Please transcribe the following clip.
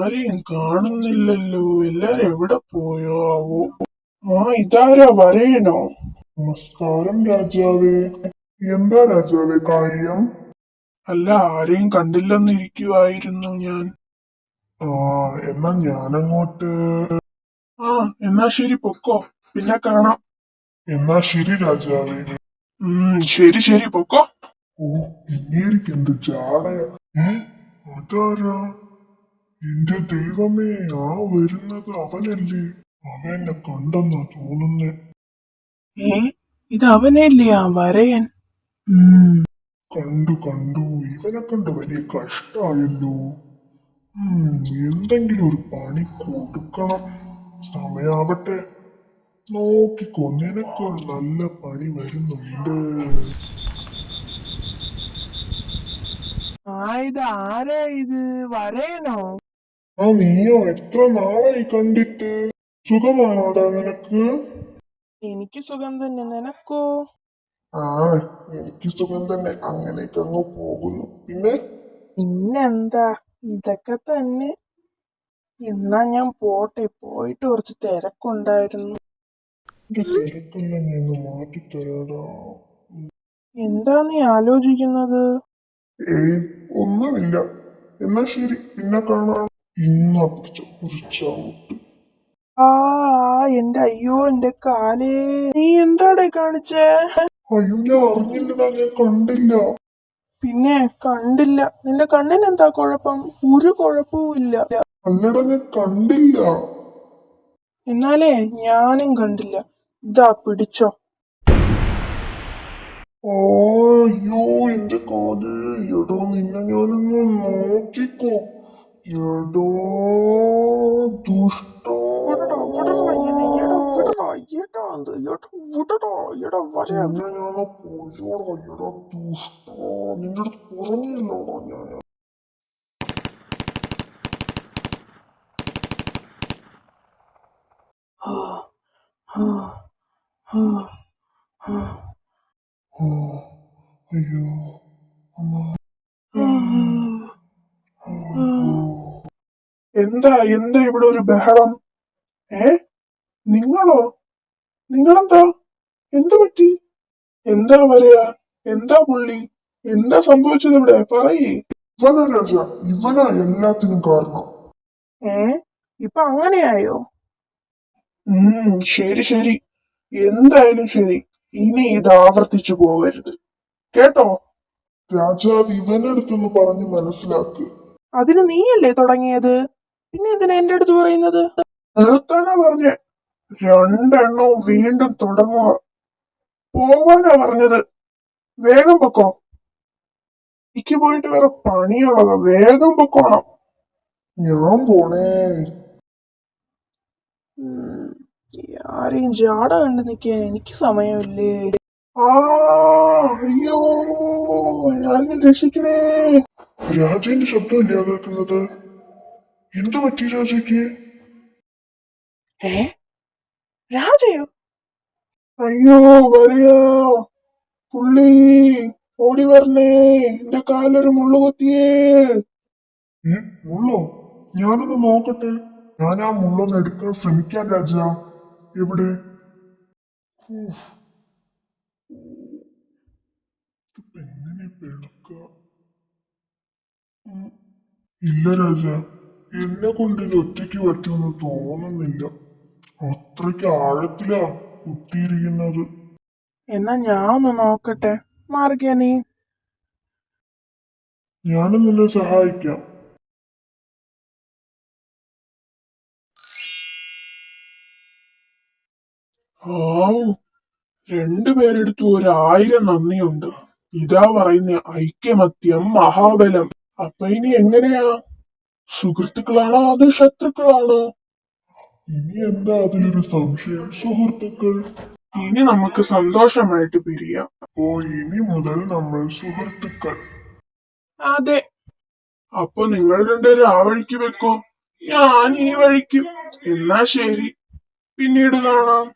ആരെയും കാണുന്നില്ലല്ലോ, എല്ലാരും എവിടെ പോയോ ആവോ? ഇതാരാ, വരേനോ? നമസ്കാരം രാജാവേ. എന്താ രാജാവേ കാര്യം? അല്ല, ആരെയും കണ്ടില്ലെന്നിരിക്കുവായിരുന്നു ഞാൻ. എന്നാ ഞാനങ്ങോട്ട്. എന്നാ ശരി, പൊക്കോ, പിന്നെ കാണാം. എന്നാ ശരി രാജാവേ. ശരി ശരി, പൊക്കോ. ഇങ്ങേരിക്ക് എന്ത് ജാടയാ. അതാരാ? എന്റെ ദൈവമേ, വരുന്നത് അവനല്ലേ? അവനെ കണ്ടെന്നാ തോന്നുന്നേ. ഇത് അവനല്ലേ ആ വരയൻ? കണ്ടു കണ്ടു, ഇവനെ കണ്ട് വലിയ കഷ്ടായല്ലോ. എന്തെങ്കിലും ഒരു പണി കൊടുക്കണം. സമയാവട്ടെ, നോക്കിക്കോ, നിനക്കൊരു നല്ല പണി വരുന്നുണ്ട്. ഇത് ആരാ ഇത്? വരയനോ? നീയോ? എത്ര നാളായി കണ്ടിട്ട്. സുഖമാണോടാ നിനക്ക്? എനിക്ക് സുഖം തന്നെ, നിനക്കോ? എനിക്ക് സുഖം തന്നെ, അങ്ങനെയൊക്കെ അങ്ങ് പോകുന്നു. പിന്നെന്താ, ഇതൊക്കെ തന്നെ. എന്നാ ഞാൻ പോട്ടെ, പോയിട്ട് കുറച്ച് തിരക്കുണ്ടായിരുന്നു. തിരക്കെല്ലാം ഞാൻ മാറ്റിത്തരാടാ. എന്താ നീ ആലോചിക്കുന്നത്? ഒന്നുമില്ല. എന്നാ ശരി, പിന്നെ കാണാം. ഇന്നാ പിടിച്ച ഒരു ചവിട്ട്. അയ്യോ, എന്റെ കാലേ. നീ എന്താടെ കാണിച്ചേ? അയ്യോ, ഞാൻ അറിഞ്ഞില്ലടാ, ഞാൻ കണ്ടില്ല. പിന്നെ കണ്ടില്ല? നിന്റെ കണ്ണിന് എന്താ കുഴപ്പം? ഒരു കുഴപ്പവും ഇല്ല. അല്ലടാ, ഞാൻ കണ്ടില്ല. എന്നാലേ ഞാനും കണ്ടില്ല. ഇതാ പിടിച്ചോ. അയ്യോ, എന്റെ കാലേ. എടോ, നിന്നെ ഞാനൊന്ന് നോക്കിക്കോ. എടോ ദുഷ്ടോ. നിന്റെ അടുത്ത് പറഞ്ഞല്ലോടാ ഞാൻ. അയ്യോ, എന്താ എന്താ ഇവിടെ ഒരു ബഹളം? നിങ്ങളോ? നിങ്ങളെന്താ? എന്തു പറ്റി? എന്താ പറയാ? എന്താ പുള്ളി? എന്താ സംഭവിച്ചത് ഇവിടെ? പറയേ. ഇവനാ രാജ, ഇവനാ എല്ലാത്തിനും കാരണം. ഇപ്പൊ അങ്ങനെയായോ? ശരി ശരി, എന്തായാലും ശരി. ഇനി ഇത് ആവർത്തിച്ചു പോകരുത്, കേട്ടോ? രാജാവ് ഇവനടുത്തൊന്ന് പറഞ്ഞ് മനസ്സിലാക്ക്. അതിന് നീയല്ലേ തുടങ്ങിയത്, പിന്നെ എന്തിനാ എന്റെ അടുത്ത് പറയുന്നത്? നിർത്താനാ പറഞ്ഞേ. രണ്ടെണ്ണവും വീണ്ടും തുടങ്ങുക. പോവാനാ പറഞ്ഞത്. വേഗം പൊക്കോ. എനിക്ക് പോയിട്ട് വേറെ പണിയുള്ളതാ. വേഗം പൊക്കോണം. ഞാൻ പോണേ. ആരെയും ജാട കണ്ടു നിൽക്കാൻ എനിക്ക് സമയമില്ലേ. അയ്യോ, ഞാൻ രക്ഷിക്കണേ. രാജന്റെ ശബ്ദം ഇല്ലാതാക്കുന്നത്. എന്തു പറ്റി രാജയ്ക്ക്? രാജയോ? അയ്യോ, വരയാ പുള്ളി. ഓടി വരണേ, എന്റെ കാലൊരു മുള്ളു കൊത്തിയേ. മുള്ളോ? ഞാനൊന്ന് നോക്കട്ടെ. ഞാൻ ആ മുള്ളൊന്ന് എടുക്കാൻ ശ്രമിക്കാൻ രാജ. എവിടെ? എങ്ങനെ പെളുക്ക? ഇല്ല രാജ, എന്നെ കൊണ്ട് ഇത് ഒറ്റയ്ക്ക് പറ്റുമെന്ന് തോന്നുന്നില്ല. അത്രയ്ക്ക് ആഴത്തിലാ കുത്തിയിരിക്കുന്നത്. എന്നാ ഞാൻ ഒന്ന് നോക്കട്ടെ. മാറിക്കാ നീ. ഞാനും നിന്നെ സഹായിക്കാം. രണ്ടുപേരെടുത്തു 1000 നന്ദിയുണ്ട്. ഇതാ പറയുന്ന ഐക്യമത്യം മഹാബലം. അപ്പൊ ഇനി എങ്ങനെയാ? സുഹൃത്തുക്കളാണോ അതോ ശത്രുക്കളാണോ? ഇനി എന്താ അതിലൊരു സംശയം? സുഹൃത്തുക്കൾ. ഇനി നമുക്ക് സന്തോഷമായിട്ട് പിരിയാം. ഓ, ഇനി മുതൽ നമ്മൾ സുഹൃത്തുക്കൾ. അതെ. അപ്പൊ നിങ്ങൾ രണ്ടുപേരും ആ വഴിക്ക് വെക്കോ, ഞാൻ ഈ വഴിക്ക്. എന്നാ ശരി, പിന്നീട് കാണാം.